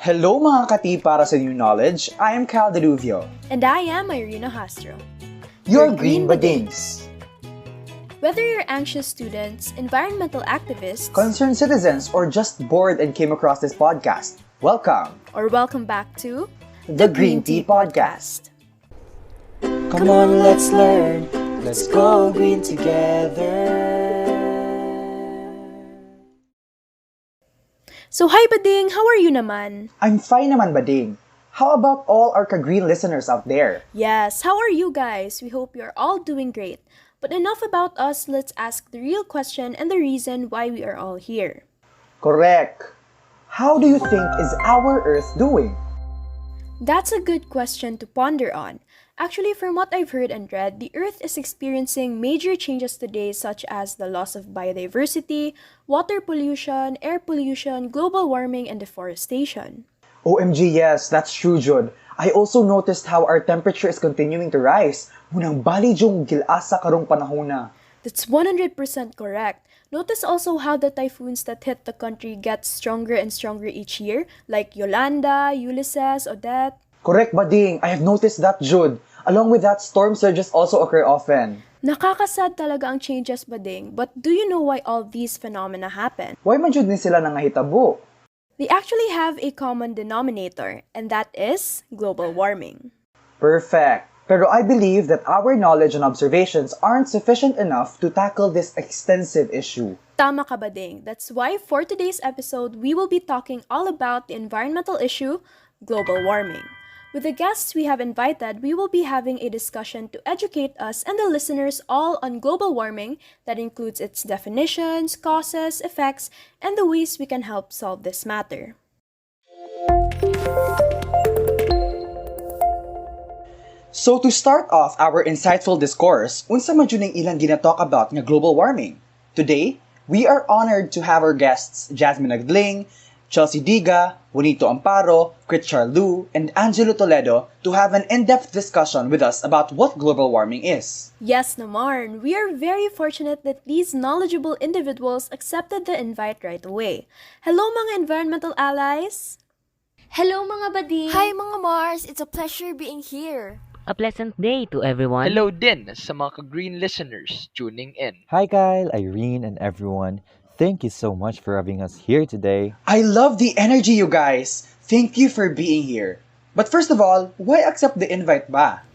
Hello mga kati para sa New Knowledge, I am Cal Deluvio. And I am Irina Hastro. Your Green Badings. Whether you're anxious students, environmental activists, Concerned citizens, or just bored and came across this podcast, welcome! or welcome back to The Green Tea Podcast. Come on, let's learn. Let's go green together. So hi Bading, how are you naman? I'm fine naman Bading. How about all our ka-green listeners out there? Yes, how are you guys? We hope you're all doing great. But enough about us, let's ask the real question and the reason why we are all here. Correct! How do you think is our Earth doing? That's a good question to ponder on. Actually, from what I've heard and read, the Earth is experiencing major changes today such as the loss of biodiversity, water pollution, air pollution, global warming, and deforestation. OMG, yes, that's true, Jude. I also noticed how our temperature is continuing to rise. Munang bali jung gilasa karong panahon na. That's 100% correct. Notice also how the typhoons that hit the country get stronger and stronger each year, like Yolanda, Ulysses, Odette. Correct, Bading. I have noticed that, Jude. Along with that, storm surges also occur often. Nakakasad talaga ang changes, Bading, but do you know why all these phenomena happen? Why man Jude ni sila nangahitabo? They actually have a common denominator, and that is global warming. Perfect. Pero I believe that our knowledge and observations aren't sufficient enough to tackle this extensive issue. Tama ka, Bading. That's why for today's episode, we will be talking all about the environmental issue, global warming. With the guests we have invited, we will be having a discussion to educate us and the listeners all on global warming that includes its definitions, causes, effects, and the ways we can help solve this matter. So to start off our insightful discourse, unsa man jud ning ilang gina-talk about nga global warming? Today, we are honored to have our guests Jasmine Nagdling, Chelsea Diga, Juanito Amparo, Critchar Lu, and Angelo Toledo to have an in-depth discussion with us about what global warming is. Yes, Namarn, we are very fortunate that these knowledgeable individuals accepted the invite right away. Hello mga environmental allies! Hello mga bading! Hi mga Mars! It's a pleasure being here. A pleasant day to everyone. Hello din sa mga ka-green listeners tuning in. Hi Kyle, Irene, and everyone. Thank you so much for having us here today. I love the energy, you guys! Thank you for being here. But first of all, why accept the invite ba?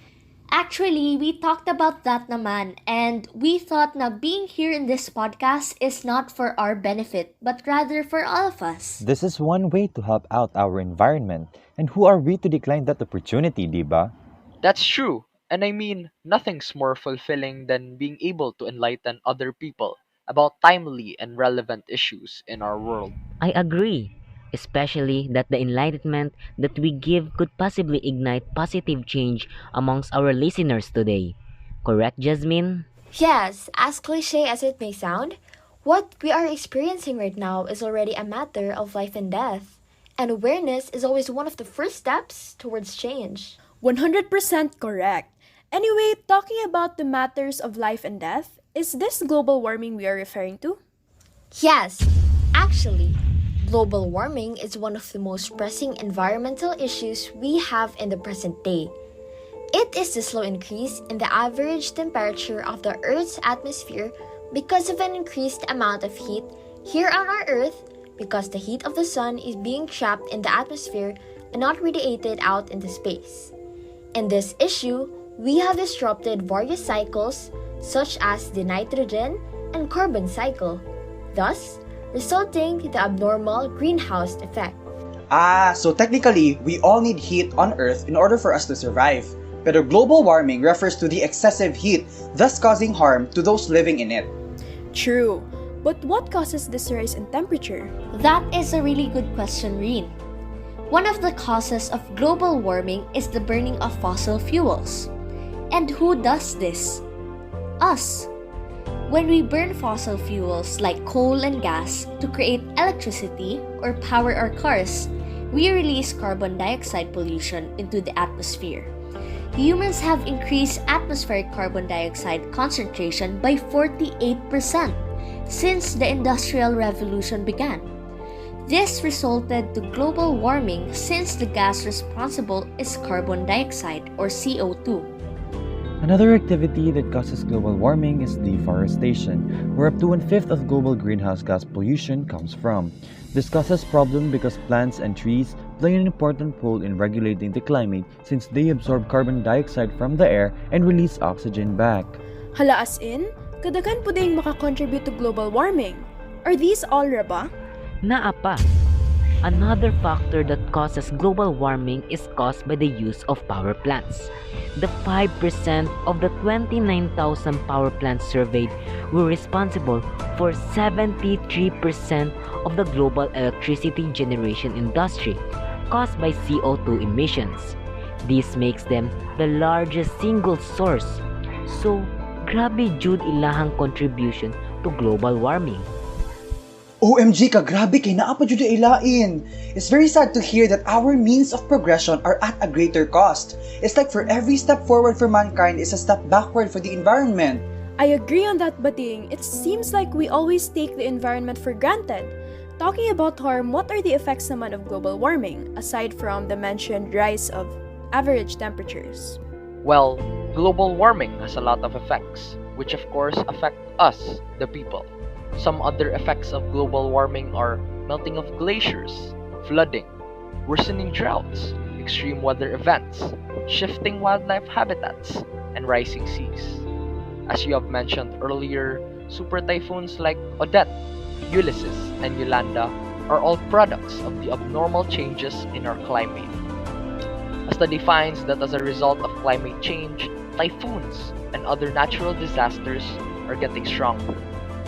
Actually, we talked about that naman, and we thought na being here in this podcast is not for our benefit, but rather for all of us. This is one way to help out our environment. And who are we to decline that opportunity, diba? That's true, and I mean, nothing's more fulfilling than being able to enlighten other people about timely and relevant issues in our world. I agree, especially that the enlightenment that we give could possibly ignite positive change amongst our listeners today. Correct, Jasmine? Yes, as cliche as it may sound, what we are experiencing right now is already a matter of life and death. And awareness is always one of the first steps towards change. 100% correct. Anyway, talking about the matters of life and death, is this global warming we are referring to? Yes, actually, global warming is one of the most pressing environmental issues we have in the present day. It is the slow increase in the average temperature of the Earth's atmosphere because of an increased amount of heat here on our Earth because the heat of the sun is being trapped in the atmosphere and not radiated out into space. In this issue, we have disrupted various cycles such as the nitrogen and carbon cycle, thus resulting in the abnormal greenhouse effect. So technically, we all need heat on Earth in order for us to survive. Pero global warming refers to the excessive heat, thus causing harm to those living in it. True. But what causes this rise in temperature? That is a really good question, Reen. One of the causes of global warming is the burning of fossil fuels. And who does this? Us. When we burn fossil fuels like coal and gas to create electricity or power our cars, we release carbon dioxide pollution into the atmosphere. Humans have increased atmospheric carbon dioxide concentration by 48% since the Industrial Revolution began. This resulted to global warming since the gas responsible is carbon dioxide or CO2. Another activity that causes global warming is deforestation, where up to one-fifth of global greenhouse gas pollution comes from. This causes problem because plants and trees play an important role in regulating the climate since they absorb carbon dioxide from the air and release oxygen back. Hala as in, kadaghan po ding makakontribute to global warming. Are these all ra ba? Naa pa. Another factor that causes global warming is caused by the use of power plants. The 5% of the 29,000 power plants surveyed were responsible for 73% of the global electricity generation industry caused by CO2 emissions. This makes them the largest single source. So, grabe jud ilahang contribution to global warming. OMG ka, grabe kay naa pa jud ilain. It's very sad to hear that our means of progression are at a greater cost. It's like for every step forward for mankind is a step backward for the environment. I agree on that, Bading. It seems like we always take the environment for granted. Talking about harm, what are the effects naman of global warming, aside from the mentioned rise of average temperatures? Well, global warming has a lot of effects, which of course affect us, the people. Some other effects of global warming are melting of glaciers, flooding, worsening droughts, extreme weather events, shifting wildlife habitats, and rising seas. As you have mentioned earlier, super typhoons like Odette, Ulysses, and Yolanda are all products of the abnormal changes in our climate. A study finds that as a result of climate change, typhoons and other natural disasters are getting stronger,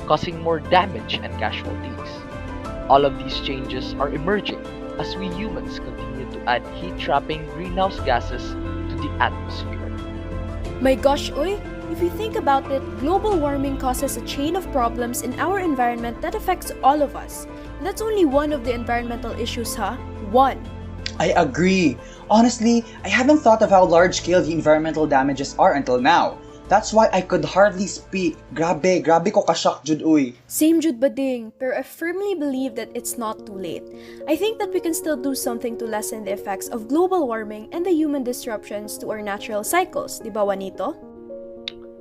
causing more damage and casualties. All of these changes are emerging as we humans continue to add heat-trapping greenhouse gases to the atmosphere. My gosh, oy! If you think about it, global warming causes a chain of problems in our environment that affects all of us. And that's only one of the environmental issues, huh? One. I agree. Honestly, I haven't thought of how large-scale the environmental damages are until now. That's why I could hardly speak. Grabe ko kasyak jud uy. Same jud Bading, pero I firmly believe that it's not too late. I think that we can still do something to lessen the effects of global warming and the human disruptions to our natural cycles, di ba Juanito?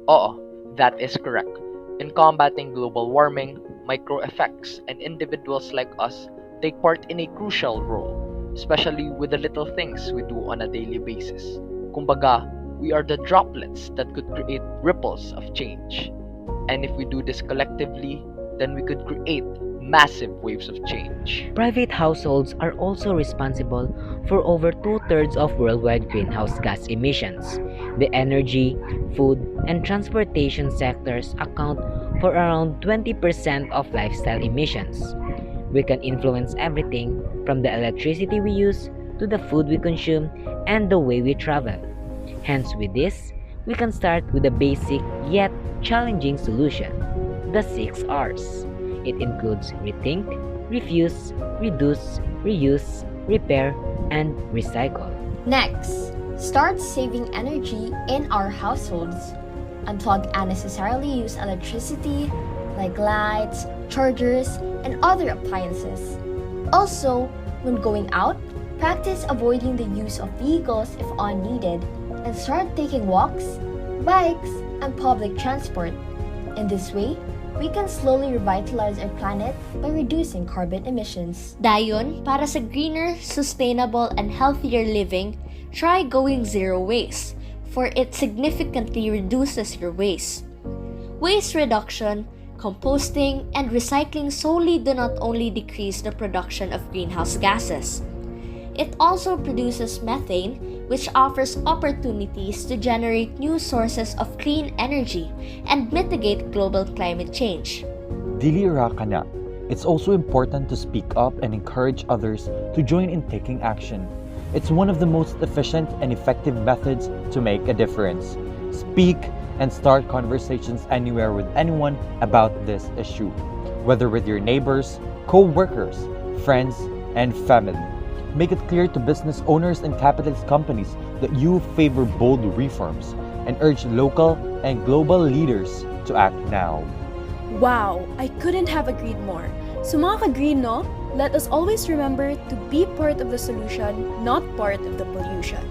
Oo, that is correct. In combating global warming, micro effects and individuals like us take part in a crucial role, especially with the little things we do on a daily basis. Kumbaga, we are the droplets that could create ripples of change. And if we do this collectively, then we could create massive waves of change. Private households are also responsible for over 2/3 of worldwide greenhouse gas emissions. The energy, food, and transportation sectors account for around 20% of lifestyle emissions. We can influence everything from the electricity we use to the food we consume and the way we travel. Hence, with this, we can start with a basic yet challenging solution, the 6 R's. It includes rethink, refuse, reduce, reuse, repair, and recycle. Next, start saving energy in our households. Unplug unnecessarily used electricity like lights, chargers, and other appliances. Also, when going out, practice avoiding the use of vehicles if unneeded and start taking walks, bikes, and public transport. In this way, we can slowly revitalize our planet by reducing carbon emissions. Dayon, para sa greener, sustainable, and healthier living, try going zero waste, for it significantly reduces your waste. Waste reduction, composting, and recycling solely do not only decrease the production of greenhouse gases. It also produces methane, which offers opportunities to generate new sources of clean energy and mitigate global climate change. Dili ra ka na. It's also important to speak up and encourage others to join in taking action. It's one of the most efficient and effective methods to make a difference. Speak and start conversations anywhere with anyone about this issue, whether with your neighbors, co-workers, friends, and family. Make it clear to business owners and capitalist companies that you favor bold reforms and urge local and global leaders to act now. Wow, I couldn't have agreed more. So mga ka-green, no? Let us always remember to be part of the solution, not part of the pollution.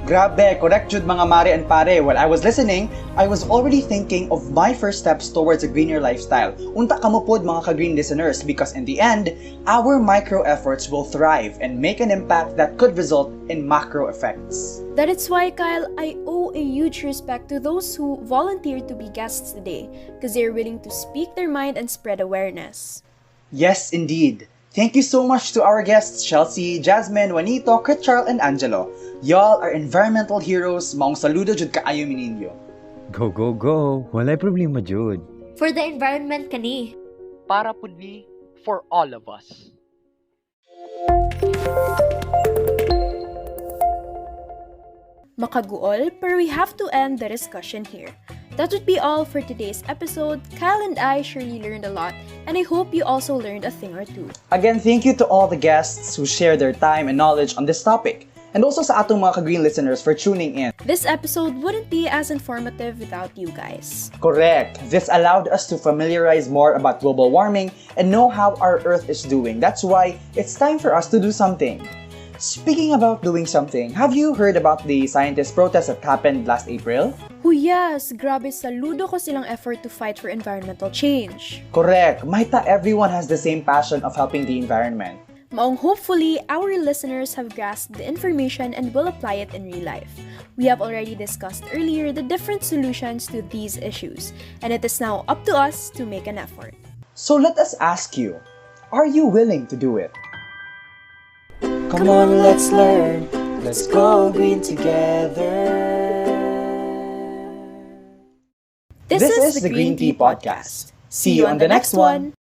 Grabe, correct jud mga mare and pare. While I was listening, I was already thinking of my first steps towards a greener lifestyle. Unta kamo pod mga ka-green listeners, because in the end, our micro efforts will thrive and make an impact that could result in macro effects. That is why, Kyle, I owe a huge respect to those who volunteered to be guests today, because they're willing to speak their mind and spread awareness. Yes, indeed. Thank you so much to our guests Chelsea, Jasmine, Juanito, Kritchard, and Angelo. Y'all are environmental heroes. Maong saludo jud kaayo mininyo. Go, go, go. Walay problema, Jud. For the environment kani. Para po ni for all of us. Makaguol, pero we have to end the discussion here. That would be all for today's episode. Kyle and I surely learned a lot, and I hope you also learned a thing or two. Again, thank you to all the guests who shared their time and knowledge on this topic. And also sa atong mga ka-green listeners for tuning in. This episode wouldn't be as informative without you guys. Correct. This allowed us to familiarize more about global warming and know how our Earth is doing. That's why it's time for us to do something. Speaking about doing something, have you heard about the scientist protest that happened last April? Oh yes, grabe saludo ko silang effort to fight for environmental change. Correct. Mahita everyone has the same passion of helping the environment. Maong hopefully, our listeners have grasped the information and will apply it in real life. We have already discussed earlier the different solutions to these issues, and it is now up to us to make an effort. So let us ask you, are you willing to do it? Come on, let's learn. Let's go green together. This is the Green Tea Podcast. See you on the next one.